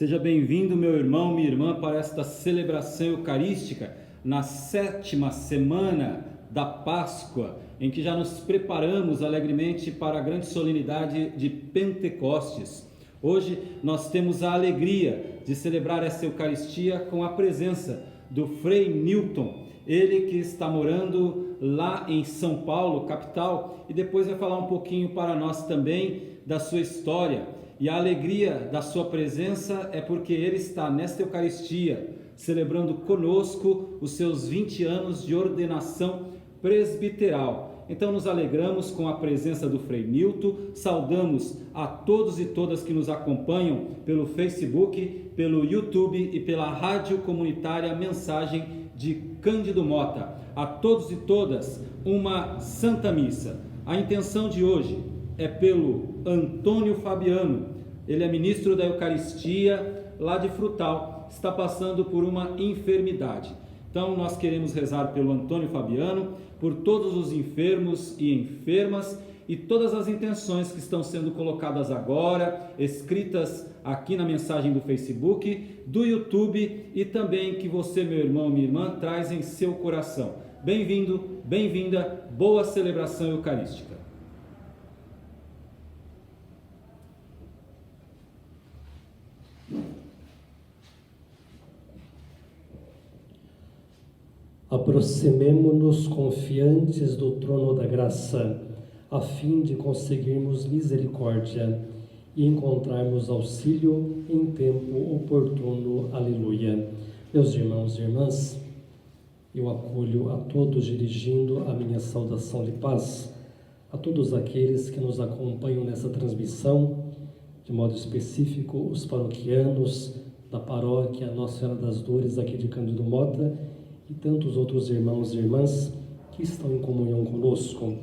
Seja bem-vindo, meu irmão, minha irmã, para esta celebração eucarística na 7ª semana da Páscoa, em que já nos preparamos alegremente para a grande solenidade de Pentecostes. Hoje nós temos a alegria de celebrar essa Eucaristia com a presença do Frei Newton, ele que está morando lá em São Paulo, capital, e depois vai falar um pouquinho para nós também da sua história. E a alegria da sua presença é porque ele está nesta Eucaristia, celebrando conosco os seus 20 anos de ordenação presbiteral. Então nos alegramos com a presença do Frei Newton, saudamos a todos e todas que nos acompanham pelo Facebook, pelo YouTube e pela rádio comunitária Mensagem de Cândido Mota. A todos e todas, uma Santa Missa. A intenção de hoje é pelo Antônio Fabiano, ele é ministro da Eucaristia lá de Frutal, está passando por uma enfermidade. Então nós queremos rezar pelo Antônio Fabiano, por todos os enfermos e enfermas e todas as intenções que estão sendo colocadas agora, escritas aqui na mensagem do Facebook, do YouTube e também que você, meu irmão, minha irmã, traz em seu coração. Bem-vindo, bem-vinda, boa celebração eucarística. Aproximemo-nos confiantes do trono da graça, a fim de conseguirmos misericórdia e encontrarmos auxílio em tempo oportuno. Aleluia. Meus irmãos e irmãs, eu acolho a todos dirigindo a minha saudação de paz, a todos aqueles que nos acompanham nessa transmissão, de modo específico os paroquianos da paróquia Nossa Senhora das Dores aqui de Cândido Mota e tantos outros irmãos e irmãs que estão em comunhão conosco.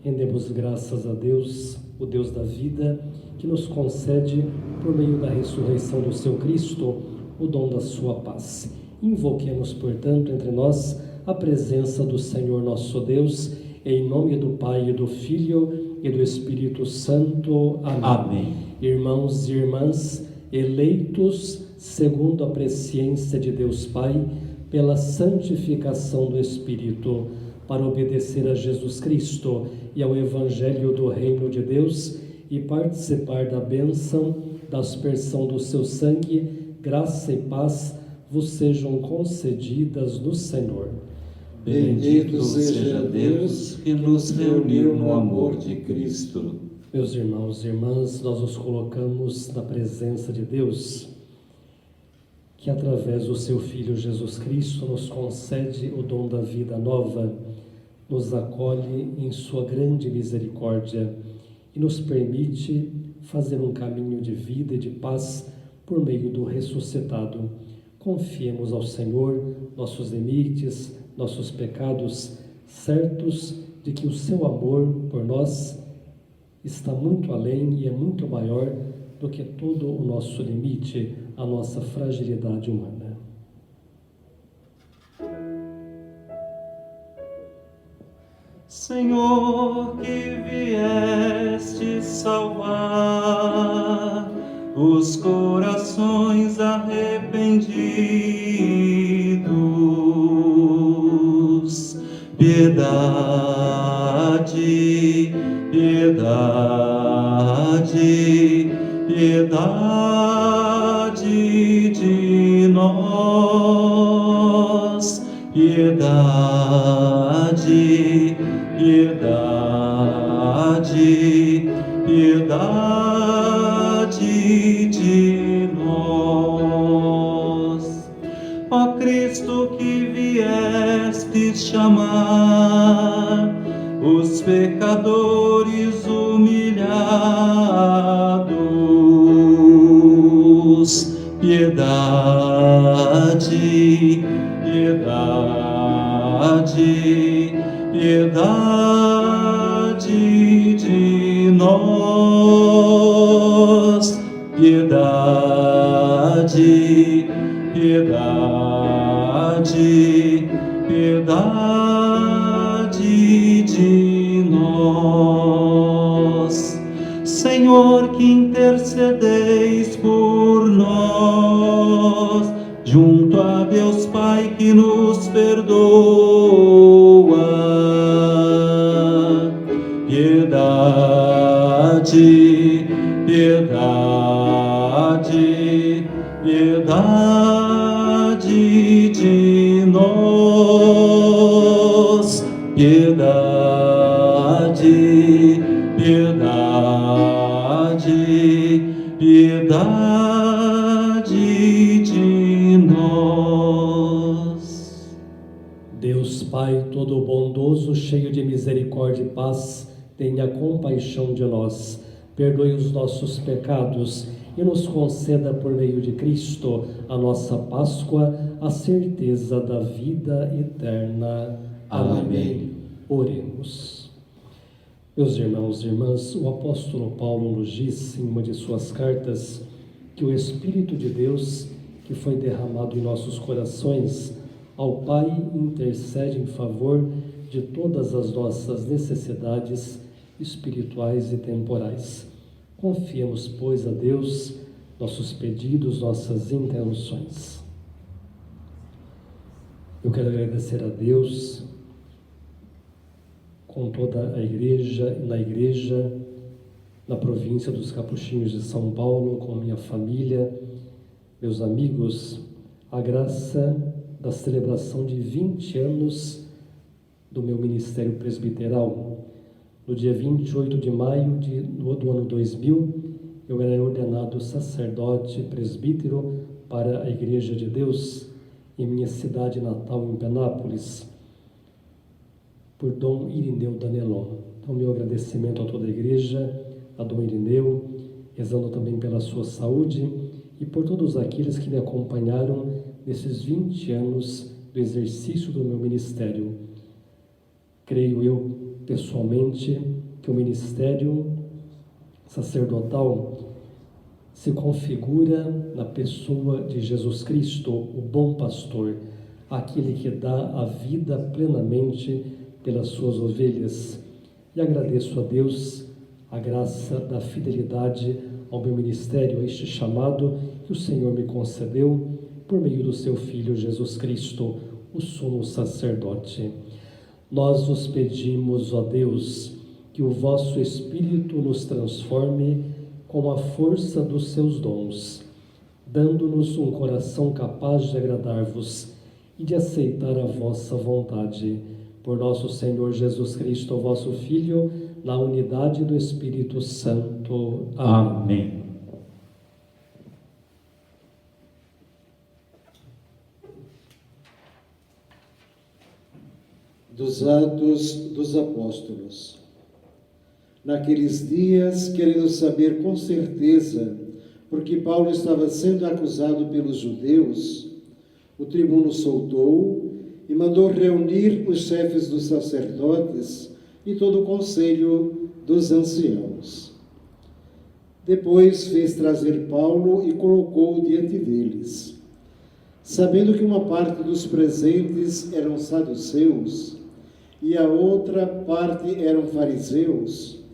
Rendemos graças a Deus, o Deus da vida, que nos concede, por meio da ressurreição do seu Cristo, o dom da sua paz. Invoquemos, portanto, entre nós a presença do Senhor nosso Deus, em nome do Pai, e do Filho e do Espírito Santo. Amém. Amém. Irmãos e irmãs, eleitos segundo a presciência de Deus Pai, pela santificação do Espírito, para obedecer a Jesus Cristo e ao Evangelho do Reino de Deus e participar da bênção da aspersão do seu sangue, graça e paz vos sejam concedidas no Senhor. Bendito seja Deus que nos reuniu no amor de Cristo. Meus irmãos e irmãs, nós nos colocamos na presença de Deus, que através do seu Filho Jesus Cristo nos concede o dom da vida nova, nos acolhe em sua grande misericórdia e nos permite fazer um caminho de vida e de paz por meio do ressuscitado. Confiemos ao Senhor nossos limites, nossos pecados, certos de que o seu amor por nós está muito além e é muito maior do que todo o nosso limite, a nossa fragilidade humana. Senhor, que vieste salvar os corações arrependidos, piedade, piedade, piedade de nós, piedade, piedade, piedade de nós. Ó Cristo, que vieste chamar os pecadores humilhados, piedade, piedade, piedade de nós, piedade, piedade, piedade de nós. Senhor, que intercedeis por nós, junto a Deus Pai que nos perdoa. Piedade, piedade, piedade de nós. Piedade, piedade, piedade de nós. Deus Pai todo bondoso, cheio de misericórdia e paz, tenha compaixão de nós, perdoe os nossos pecados e nos conceda por meio de Cristo a nossa Páscoa, a certeza da vida eterna. Amém. Oremos. Meus irmãos e irmãs, o apóstolo Paulo nos diz em uma de suas cartas que o Espírito de Deus, que foi derramado em nossos corações, ao Pai intercede em favor de todas as nossas necessidades espirituais e temporais. Confiemos, pois, a Deus nossos pedidos, nossas intenções. Eu quero agradecer a Deus com toda a igreja, na província dos Capuchinhos de São Paulo, com minha família, meus amigos, a graça da celebração de 20 anos do meu ministério presbiteral. No dia 28 de maio do ano 2000, eu era ordenado sacerdote presbítero para a Igreja de Deus em minha cidade natal, em Penápolis, por Dom Irineu Danelon. Então, meu agradecimento a toda a igreja, a Dom Irineu, rezando também pela sua saúde e por todos aqueles que me acompanharam nesses 20 anos do exercício do meu ministério. Creio eu, pessoalmente, que o ministério sacerdotal se configura na pessoa de Jesus Cristo, o bom pastor, aquele que dá a vida plenamente pelas suas ovelhas. E agradeço a Deus a graça da fidelidade ao meu ministério, a este chamado que o Senhor me concedeu por meio do seu Filho Jesus Cristo, o sumo sacerdote. Nós vos pedimos, ó Deus, que o vosso Espírito nos transforme com a força dos seus dons, dando-nos um coração capaz de agradar-vos e de aceitar a vossa vontade. Por nosso Senhor Jesus Cristo, vosso Filho, na unidade do Espírito Santo. Amém. Dos Atos dos Apóstolos. Naqueles dias, querendo saber com certeza, porque Paulo estava sendo acusado pelos judeus, o tribuno soltou e mandou reunir os chefes dos sacerdotes e todo o conselho dos anciãos. Depois fez trazer Paulo e colocou-o diante deles. Sabendo que uma parte dos presentes eram saduceus e a outra parte eram fariseus,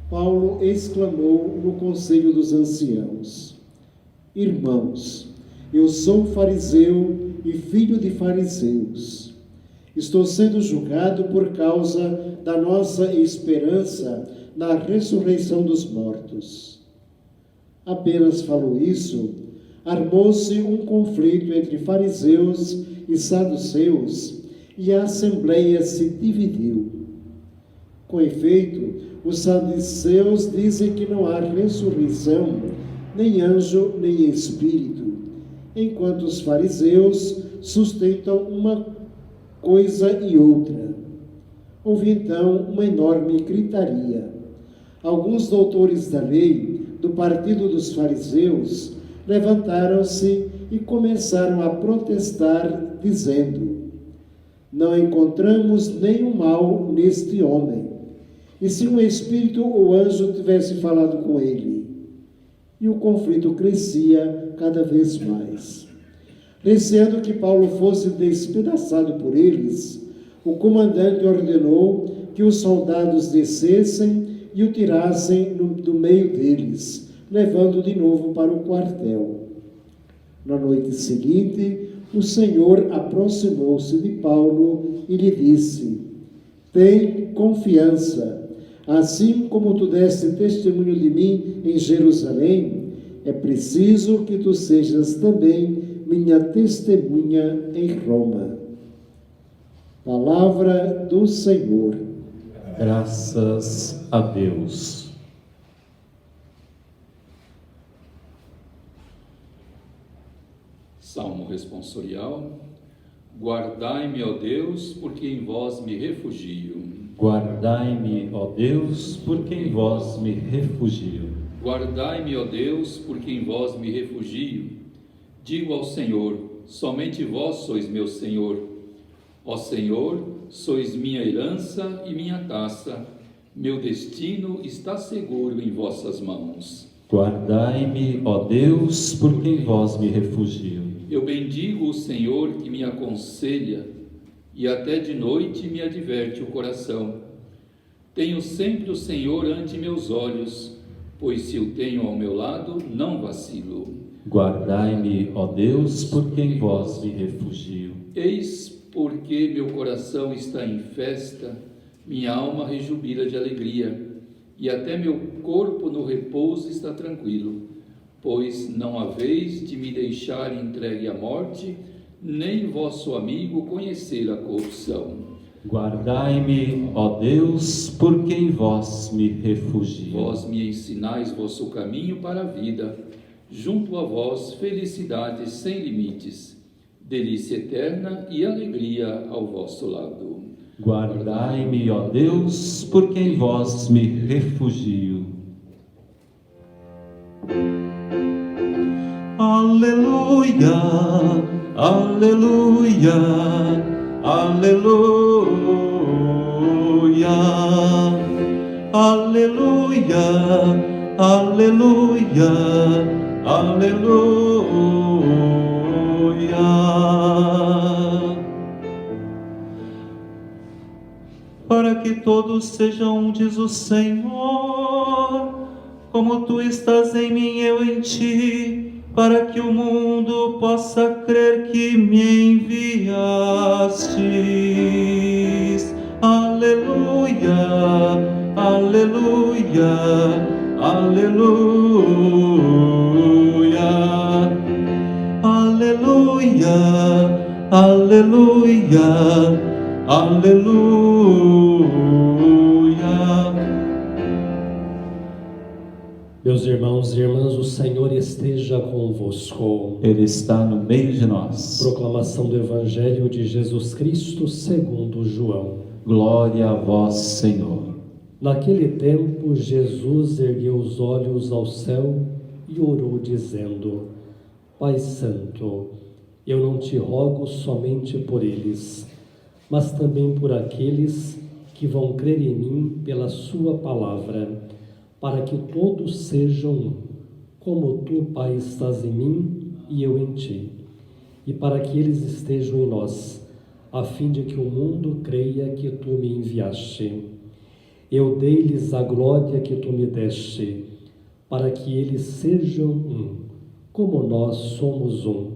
Paulo exclamou no conselho dos anciãos: Irmãos, eu sou fariseu e filho de fariseus. Estou sendo julgado por causa da nossa esperança na ressurreição dos mortos. Apenas falou isso, armou-se um conflito entre fariseus e saduceus, e a assembleia se dividiu. Com efeito, os saduceus dizem que não há ressurreição, nem anjo, nem espírito, enquanto os fariseus sustentam uma coisa e outra. Houve então uma enorme gritaria. Alguns doutores da lei, do partido dos fariseus, levantaram-se e começaram a protestar, dizendo: Não encontramos nenhum mal neste homem. E se um espírito ou anjo tivesse falado com ele? E o conflito crescia cada vez mais. Receando que Paulo fosse despedaçado por eles, o comandante ordenou que os soldados descessem e o tirassem do meio deles, levando de novo para o quartel. Na noite seguinte, o Senhor aproximou-se de Paulo e lhe disse: tem confiança, assim como tu deste testemunho de mim em Jerusalém, é preciso que tu sejas também minha testemunha em Roma. Palavra do Senhor. Graças a Deus. Salmo responsorial. Guardai-me, ó Deus, porque em vós me refugio. Guardai-me, ó Deus, porque em vós me refugio. Guardai-me, ó Deus, porque em vós me refugio. Digo ao Senhor, somente vós sois meu Senhor. Ó Senhor, sois minha herança e minha taça. Meu destino está seguro em vossas mãos. Guardai-me, ó Deus, porque em vós me refugio. Eu bendigo o Senhor que me aconselha, e até de noite me adverte o coração. Tenho sempre o Senhor ante meus olhos, pois se o tenho ao meu lado, não vacilo. Guardai-me, ó Deus, porque em vós me refugio. Eis porque meu coração está em festa, minha alma rejubila de alegria, e até meu corpo no repouso está tranquilo, pois não haveis de me deixar entregue à morte, nem vosso amigo conhecer a corrupção. Guardai-me, ó Deus, porque em vós me refugio. Vós me ensinais vosso caminho para a vida, junto a vós felicidade sem limites, delícia eterna e alegria ao vosso lado. Guardai-me, ó Deus, porque em vós me refugio. Aleluia, aleluia, aleluia, aleluia, aleluia, aleluia. Para que todos sejam um, diz o Senhor, como tu estás em mim, eu em ti, para que o mundo possa crer que me enviastes. Aleluia, aleluia, aleluia, aleluia, aleluia, aleluia. Meus irmãos e irmãs, o Senhor esteja convosco. Ele está no meio de nós. Proclamação do Evangelho de Jesus Cristo segundo João. Glória a vós, Senhor. Naquele tempo, Jesus ergueu os olhos ao céu e orou, dizendo: Pai Santo, eu não te rogo somente por eles, mas também por aqueles que vão crer em mim pela sua palavra, para que todos sejam um, como tu, Pai, estás em mim e eu em ti, e para que eles estejam em nós, a fim de que o mundo creia que tu me enviaste. Eu dei-lhes a glória que tu me deste, para que eles sejam um, como nós somos um,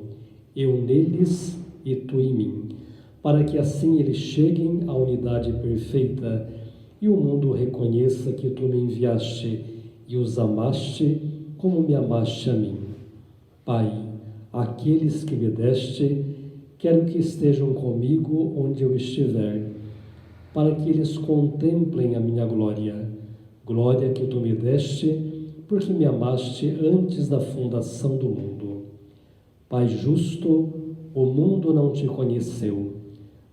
eu neles e tu em mim, para que assim eles cheguem à unidade perfeita e o mundo reconheça que tu me enviaste e os amaste como me amaste a mim. Pai, aqueles que me deste, quero que estejam comigo onde eu estiver, para que eles contemplem a minha glória, glória que tu me deste, porque me amaste antes da fundação do mundo. Pai justo, o mundo não te conheceu,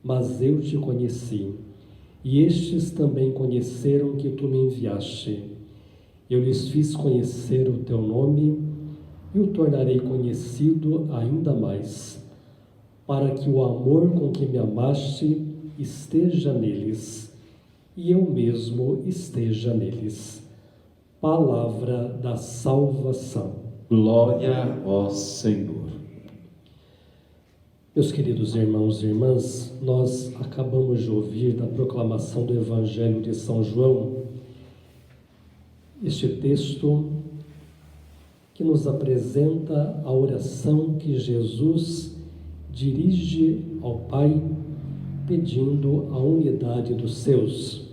mas eu te conheci, e estes também conheceram que tu me enviaste. Eu lhes fiz conhecer o teu nome e o tornarei conhecido ainda mais, para que o amor com que me amaste esteja neles e eu mesmo esteja neles. Palavra da salvação. Glória a vós, Senhor. Meus queridos irmãos e irmãs, nós acabamos de ouvir da proclamação do Evangelho de São João este texto que nos apresenta a oração que Jesus dirige ao Pai, pedindo a unidade dos seus,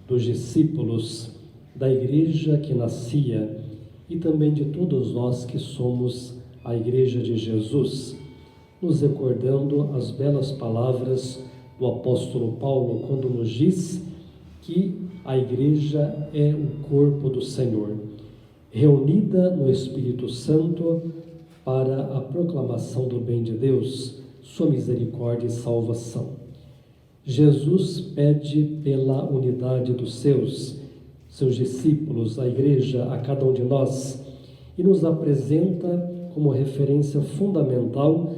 dos discípulos, da igreja que nascia e também de todos nós que somos a igreja de Jesus, nos recordando as belas palavras do apóstolo Paulo quando nos diz que a igreja é o corpo do Senhor, reunida no Espírito Santo para a proclamação do bem de Deus, sua misericórdia e salvação. Jesus pede pela unidade dos seus discípulos, a igreja, a cada um de nós, e nos apresenta como referência fundamental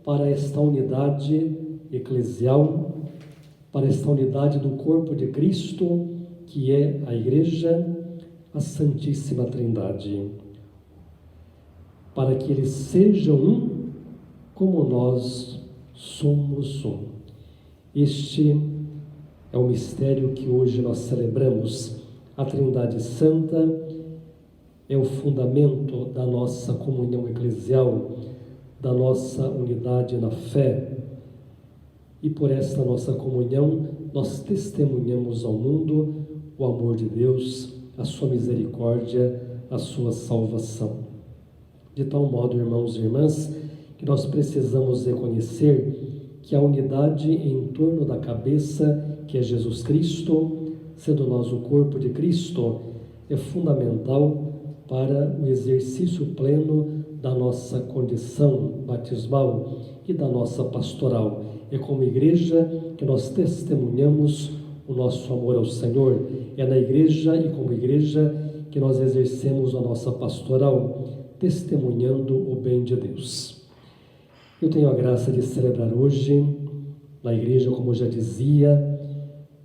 para esta unidade eclesial, para esta unidade do corpo de Cristo, que é a igreja, a Santíssima Trindade, para que eles sejam um como nós somos um. Este é o mistério que hoje nós celebramos. A Trindade Santa é o fundamento da nossa comunhão eclesial, da nossa unidade na fé. E por esta nossa comunhão, nós testemunhamos ao mundo o amor de Deus, a sua misericórdia, a sua salvação. De tal modo, irmãos e irmãs, que nós precisamos reconhecer que a unidade em torno da cabeça, que é Jesus Cristo, sendo nós o corpo de Cristo, é fundamental para o exercício pleno da nossa condição batismal e da nossa pastoral. É como igreja que nós testemunhamos o nosso amor ao Senhor. É na igreja e como igreja que nós exercemos a nossa pastoral, testemunhando o bem de Deus. Eu tenho a graça de celebrar hoje, na igreja, como já dizia,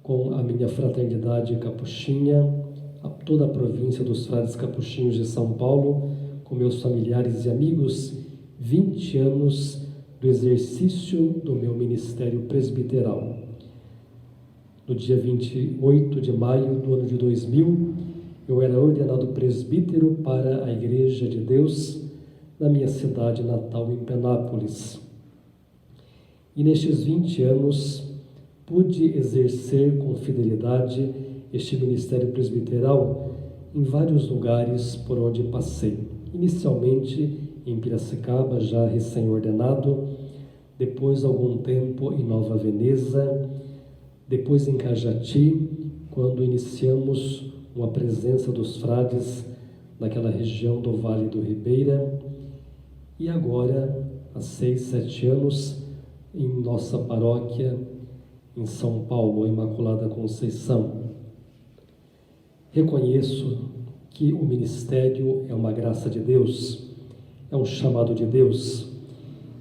com a minha fraternidade capuchinha, toda a província dos frades capuchinhos de São Paulo, com meus familiares e amigos, 20 anos do exercício do meu ministério presbiteral. No dia 28 de maio do ano de 2000, eu era ordenado presbítero para a Igreja de Deus na minha cidade natal, em Penápolis. E nestes 20 anos, pude exercer com fidelidade este ministério presbiteral em vários lugares por onde passei. Inicialmente em Piracicaba, já recém-ordenado, depois algum tempo em Nova Veneza, depois em Cajati, quando iniciamos uma presença dos frades naquela região do Vale do Ribeira, e agora, há 6, 7 anos, em nossa paróquia, em São Paulo, Imaculada Conceição. Reconheço que o ministério é uma graça de Deus, é um chamado de Deus,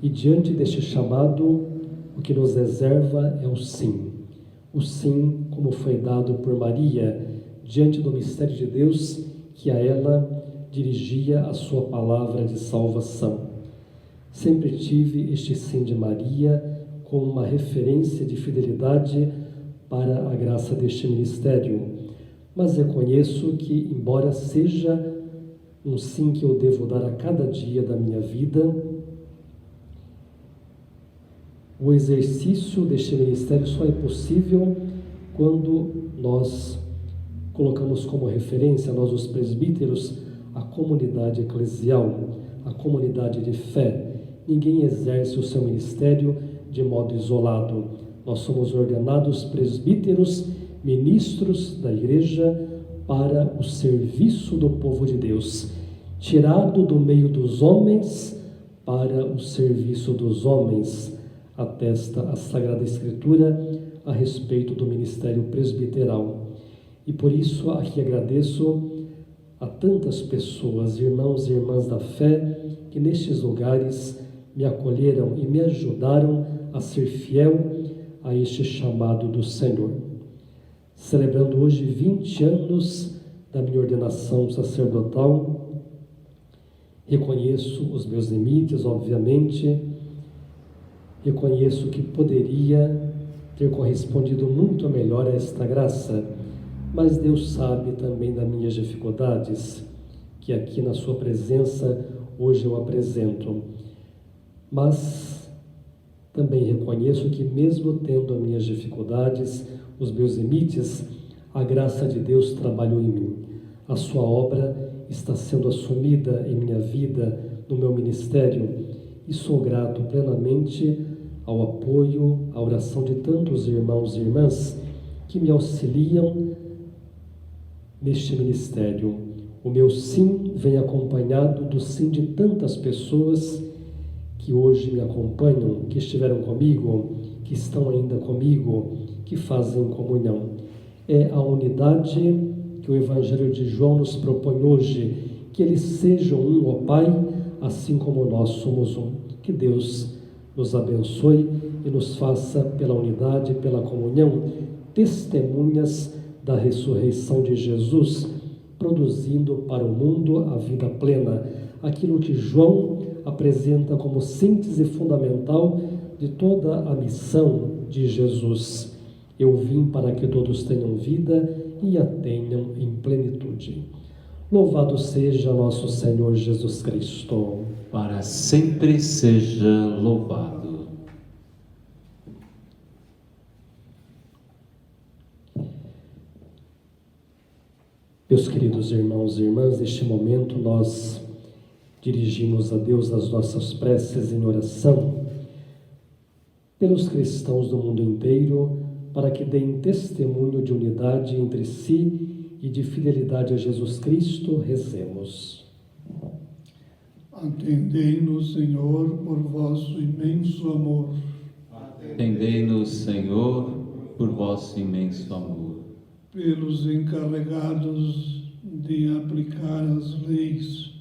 e diante deste chamado, o que nos reserva é o sim como foi dado por Maria, diante do mistério de Deus, que a ela dirigia a sua palavra de salvação. Sempre tive este sim de Maria como uma referência de fidelidade para a graça deste ministério, mas reconheço que, embora seja um sim que eu devo dar a cada dia da minha vida, o exercício deste ministério só é possível quando nós colocamos como referência, nós os presbíteros, a comunidade eclesial, a comunidade de fé. Ninguém exerce o seu ministério de modo isolado. Nós somos ordenados presbíteros, ministros da igreja para o serviço do povo de Deus, tirado do meio dos homens para o serviço dos homens, atesta a Sagrada Escritura a respeito do ministério presbiteral. E por isso aqui agradeço a tantas pessoas, irmãos e irmãs da fé, que nestes lugares me acolheram e me ajudaram a ser fiel a este chamado do Senhor. Celebrando hoje 20 anos da minha ordenação sacerdotal, reconheço os meus limites, obviamente, reconheço que poderia ter correspondido muito melhor a esta graça, mas Deus sabe também das minhas dificuldades, que aqui na sua presença hoje eu apresento. Mas também reconheço que mesmo tendo as minhas dificuldades, os meus limites, a graça de Deus trabalhou em mim. A sua obra está sendo assumida em minha vida, no meu ministério, e sou grato plenamente ao apoio, à oração de tantos irmãos e irmãs que me auxiliam neste ministério. O meu sim vem acompanhado do sim de tantas pessoas que hoje me acompanham, que estiveram comigo, que estão ainda comigo, que fazem comunhão. É a unidade que o Evangelho de João nos propõe hoje, que eles sejam um, ó Pai, assim como nós somos um. Que Deus nos abençoe e nos faça, pela unidade, pela comunhão, testemunhas da ressurreição de Jesus, produzindo para o mundo a vida plena, aquilo que João apresenta como síntese fundamental de toda a missão de Jesus. Eu vim para que todos tenham vida e a tenham em plenitude. Louvado seja nosso Senhor Jesus Cristo. Para sempre seja louvado. Meus queridos irmãos e irmãs, neste momento nós dirigimos a Deus as nossas preces em oração pelos cristãos do mundo inteiro, para que deem testemunho de unidade entre si e de fidelidade a Jesus Cristo. Rezemos. Atendei-nos, Senhor, por vosso imenso amor. Atendei-nos, Senhor, por vosso imenso amor. Pelos encarregados de aplicar as leis,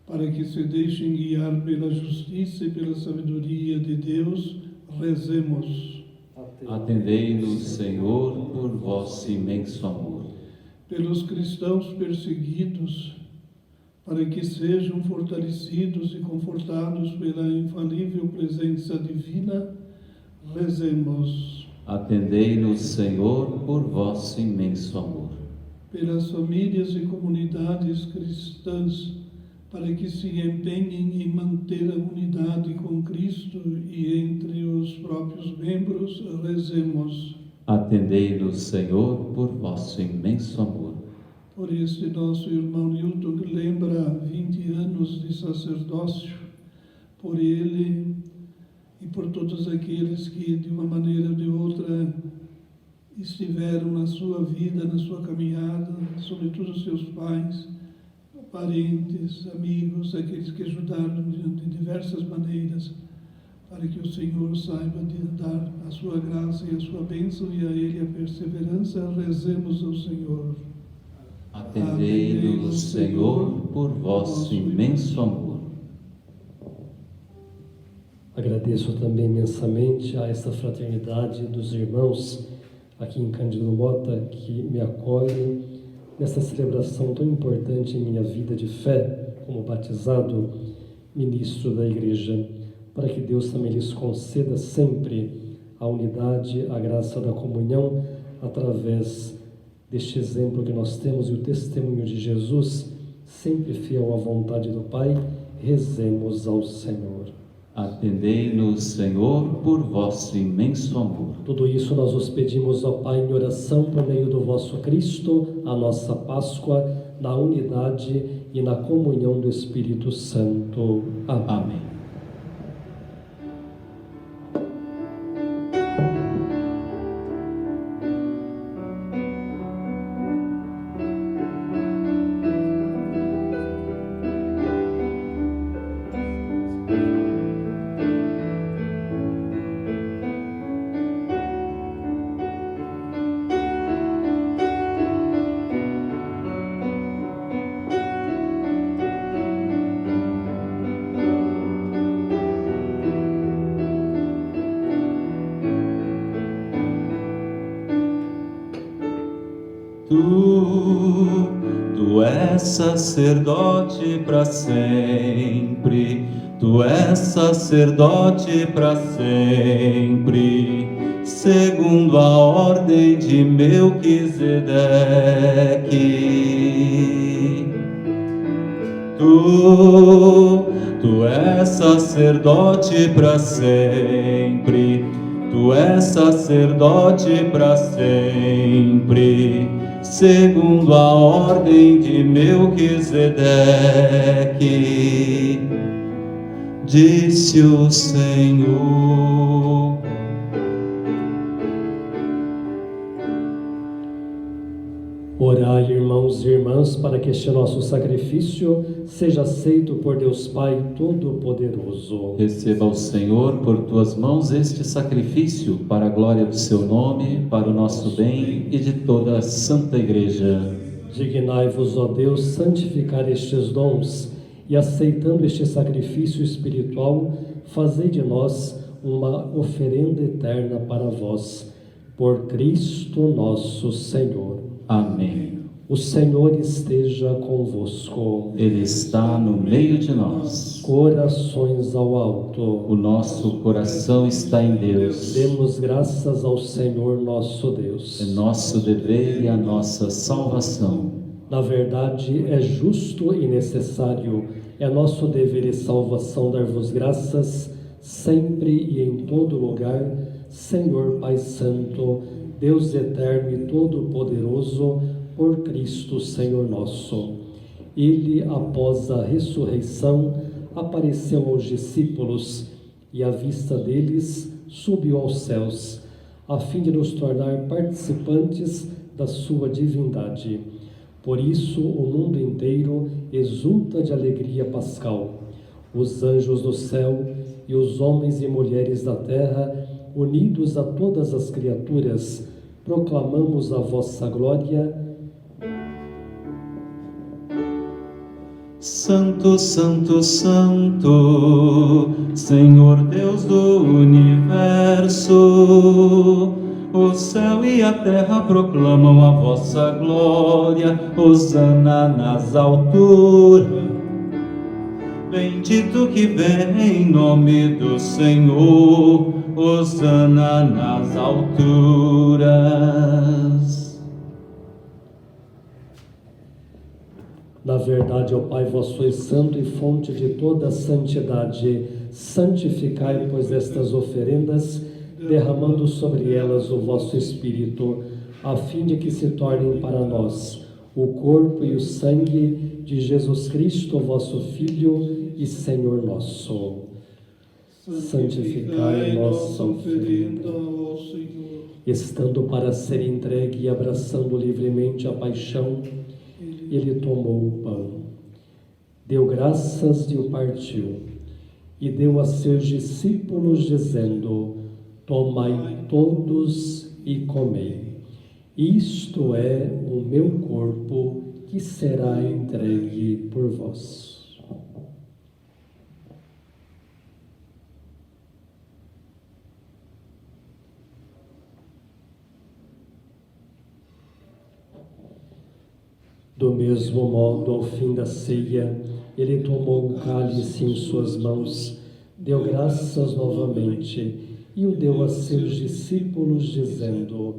para que se deixem guiar pela justiça e pela sabedoria de Deus, rezemos. Atendei-nos, Senhor, por vosso imenso amor. Pelos cristãos perseguidos, para que sejam fortalecidos e confortados pela infalível presença divina, rezemos. Atendei-nos, Senhor, por vosso imenso amor. Pelas famílias e comunidades cristãs, para que se empenhem em manter a unidade com Cristo e entre os próprios membros, rezemos. Atendei-nos, Senhor, por vosso imenso amor. Por este nosso irmão Newton, que lembra 20 anos de sacerdócio, por ele e por todos aqueles que, de uma maneira ou de outra, estiveram na sua vida, na sua caminhada, sobretudo seus pais, parentes, amigos, aqueles que ajudaram de diversas maneiras, para que o Senhor saiba de dar a sua graça e a sua bênção e a Ele a perseverança. Rezemos ao Senhor. Atendei-nos, Senhor, por vosso imenso amor. Agradeço também imensamente a esta fraternidade dos irmãos aqui em Cândido Mota, que me acolhem nesta celebração tão importante em minha vida de fé, como batizado, ministro da Igreja, para que Deus também lhes conceda sempre a unidade, a graça da comunhão, através deste exemplo que nós temos e o testemunho de Jesus, sempre fiel à vontade do Pai. Rezemos ao Senhor. Atendei-nos, Senhor, por vosso imenso amor. Tudo isso nós os pedimos, ó Pai, em oração por meio do vosso Cristo, a nossa Páscoa, na unidade e na comunhão do Espírito Santo. Amém. Amém. Tu és sacerdote para sempre, tu és sacerdote para sempre, segundo a ordem de Melquisedeque. Tu és sacerdote para sempre, tu és sacerdote para sempre, segundo a ordem de Melquisedeque, disse o Senhor. Orai, irmãos e irmãs, para que este nosso sacrifício seja aceito por Deus Pai Todo-Poderoso. Receba o Senhor por tuas mãos este sacrifício, para a glória do seu nome, para o nosso bem e de toda a Santa Igreja. Dignai-vos, ó Deus, santificar estes dons e, aceitando este sacrifício espiritual, fazei de nós uma oferenda eterna para vós. Por Cristo nosso Senhor. Amém. O Senhor esteja convosco. Ele está no meio de nós. Corações ao alto. O nosso coração está em Deus. Demos graças ao Senhor nosso Deus. É nosso dever e a nossa salvação. Na verdade, é justo e necessário, é nosso dever e salvação dar-vos graças, sempre e em todo lugar, Senhor Pai Santo, Deus eterno e todo-poderoso, por Cristo Senhor nosso. Ele, após a ressurreição, apareceu aos discípulos e, à vista deles, subiu aos céus, a fim de nos tornar participantes da sua divindade. Por isso, o mundo inteiro exulta de alegria pascal. Os anjos do céu e os homens e mulheres da terra, unidos a todas as criaturas, proclamamos a vossa glória. Santo, Santo, Santo, Senhor Deus do universo, o céu e a terra proclamam a vossa glória. Hosana nas alturas. Bendito que vem em nome do Senhor, hosana nas alturas. Na verdade, ó Pai, vós sois santo e fonte de toda a santidade. Santificai, pois, estas oferendas, derramando sobre elas o vosso Espírito, a fim de que se tornem para nós o corpo e o sangue de Jesus Cristo, vosso Filho e Senhor nosso. Santificai a nossa oferenda ao Senhor. Estando para ser entregue e abraçando livremente a paixão, ele tomou o pão, deu graças e o partiu, e deu a seus discípulos, dizendo: tomai todos e comei. Isto é o meu corpo, que será entregue por vós. Do mesmo modo, ao fim da ceia, ele tomou o cálice em suas mãos, deu graças novamente e o deu a seus discípulos, dizendo: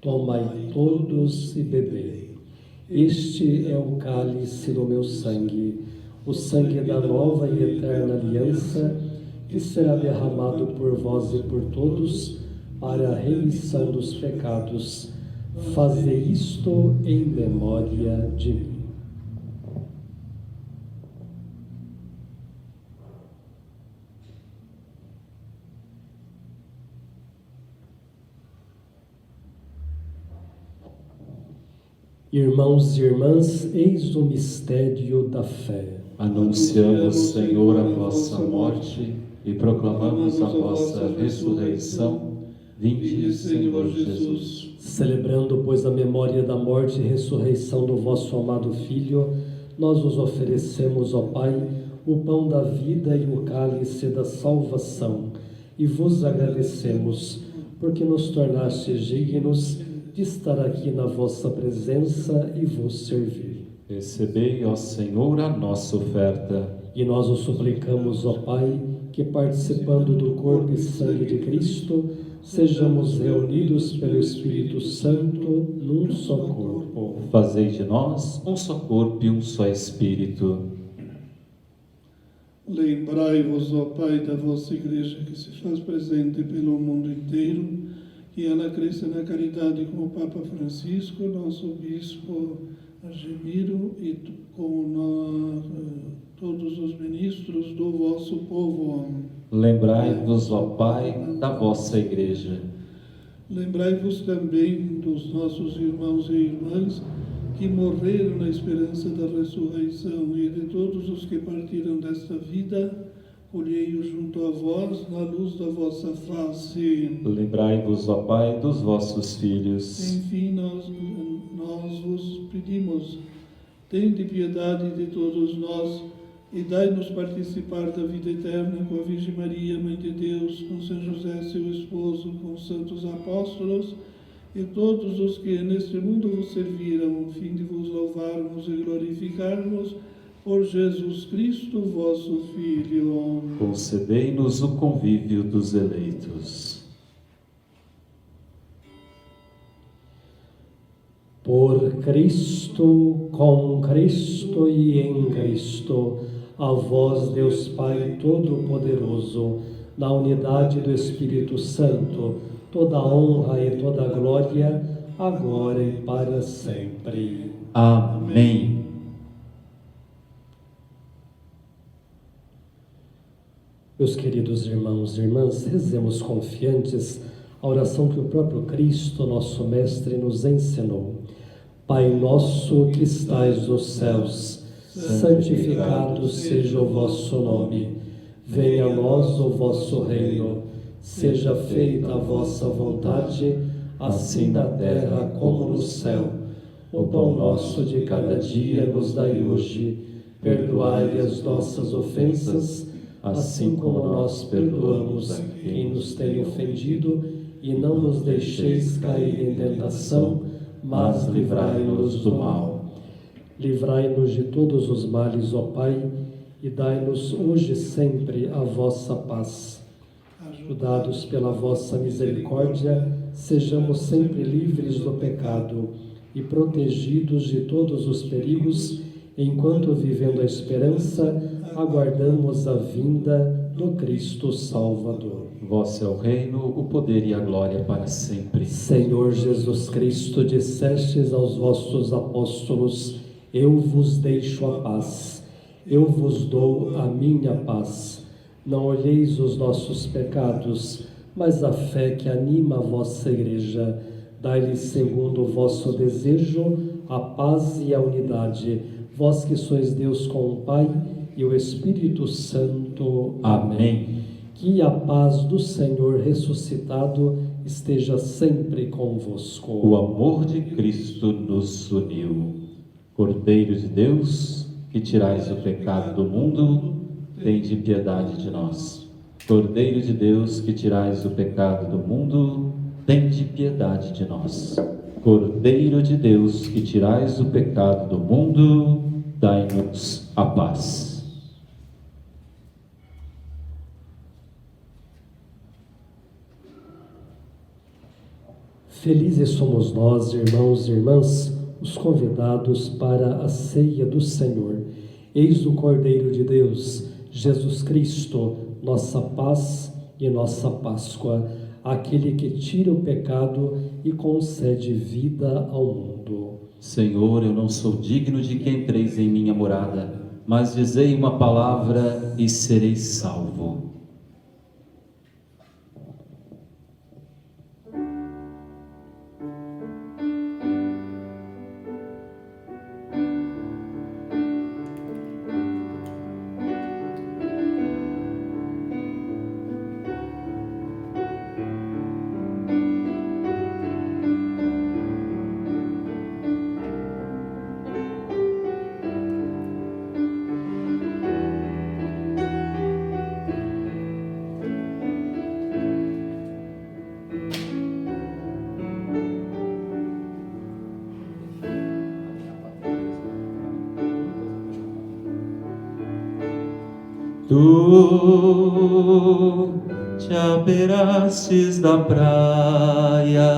tomai todos e bebei. Este é o cálice do meu sangue, o sangue da nova e eterna aliança, que será derramado por vós e por todos para a remissão dos pecados. Fazei isto em memória de mim. Irmãos e irmãs, eis o mistério da fé. Anunciamos, Senhor, a vossa morte e proclamamos a vossa ressurreição. Vinde, Senhor Jesus. Celebrando, pois, a memória da morte e ressurreição do vosso amado Filho, nós os oferecemos, ó Pai, o pão da vida e o cálice da salvação, e vos agradecemos, porque nos tornastes dignos de estar aqui na vossa presença e vos servir. Recebei, ó Senhor, a nossa oferta. E nós o suplicamos, ó Pai, que participando do corpo e sangue de Cristo, sejamos reunidos pelo Espírito Santo num só corpo. Fazei de nós um só corpo e um só Espírito. Lembrai-vos, ó Pai, da vossa Igreja que se faz presente pelo mundo inteiro, que ela cresça na caridade com o Papa Francisco, nosso Bispo Argemiro e com nós, todos os ministros do vosso povo. Lembrai-vos, ó Pai, da vossa Igreja. Lembrai-vos também dos nossos irmãos e irmãs que morreram na esperança da ressurreição e de todos os que partiram desta vida, colhei-os junto a vós na luz da vossa face. Lembrai-vos, ó Pai, dos vossos filhos. Enfim, nós vos pedimos, tende piedade de todos nós e dai-nos participar da vida eterna com a Virgem Maria, Mãe de Deus, com São José, seu esposo, com os santos apóstolos e todos os que neste mundo vos serviram, a fim de vos louvarmos e glorificarmos por Jesus Cristo, vosso Filho. Concedei-nos o convívio dos eleitos. Por Cristo, com Cristo e em Cristo, a vós, Deus Pai Todo-Poderoso, na unidade do Espírito Santo, toda a honra e toda a glória, agora e para sempre. Amém. Meus queridos irmãos e irmãs, rezemos confiantes a oração que o próprio Cristo, nosso Mestre, nos ensinou. Pai nosso que estais nos céus, santificado seja o vosso nome. Venha a nós o vosso reino. Seja feita a vossa vontade, assim na terra como no céu. O pão nosso de cada dia nos dai hoje. Perdoai as nossas ofensas, assim como nós perdoamos a quem nos tem ofendido, e não nos deixeis cair em tentação, mas livrai-nos do mal. Livrai-nos de todos os males, ó Pai, e dai-nos hoje sempre a vossa paz. Ajudados pela vossa misericórdia, sejamos sempre livres do pecado e protegidos de todos os perigos, enquanto, vivendo a esperança, aguardamos a vinda do Cristo Salvador. Vosso é o reino, o poder e a glória para sempre. Senhor Jesus Cristo, dissestes aos vossos apóstolos: eu vos deixo a paz, eu vos dou a minha paz. Não olheis os nossos pecados, mas a fé que anima a vossa Igreja. Dai-lhes, segundo o vosso desejo, a paz e a unidade. Vós que sois Deus com o Pai e o Espírito Santo. Amém. Que a paz do Senhor ressuscitado esteja sempre convosco. O amor de Cristo nos uniu. Cordeiro de Deus, que tirais o pecado do mundo, tende piedade de nós. Cordeiro de Deus, que tirais o pecado do mundo, tende piedade de nós. Cordeiro de Deus, que tirais o pecado do mundo, dai-nos a paz. Felizes somos nós, irmãos e irmãs, os convidados para a ceia do Senhor. Eis o Cordeiro de Deus, Jesus Cristo, nossa paz e nossa Páscoa, aquele que tira o pecado e concede vida ao mundo. Senhor, eu não sou digno de que entreis em minha morada, mas dizei uma palavra e serei salvo. Tu te abeirastes da praia,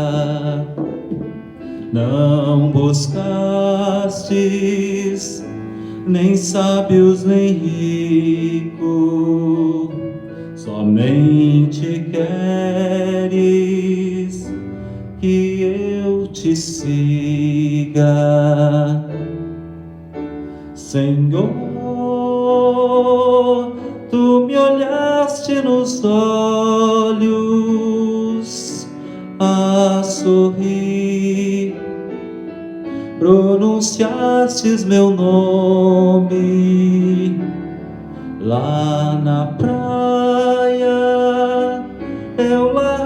não buscastes nem sábios nem rico, somente queres que eu te siga. Senhor, tu me olhaste nos olhos a sorrir, pronunciastes meu nome lá na praia, eu lá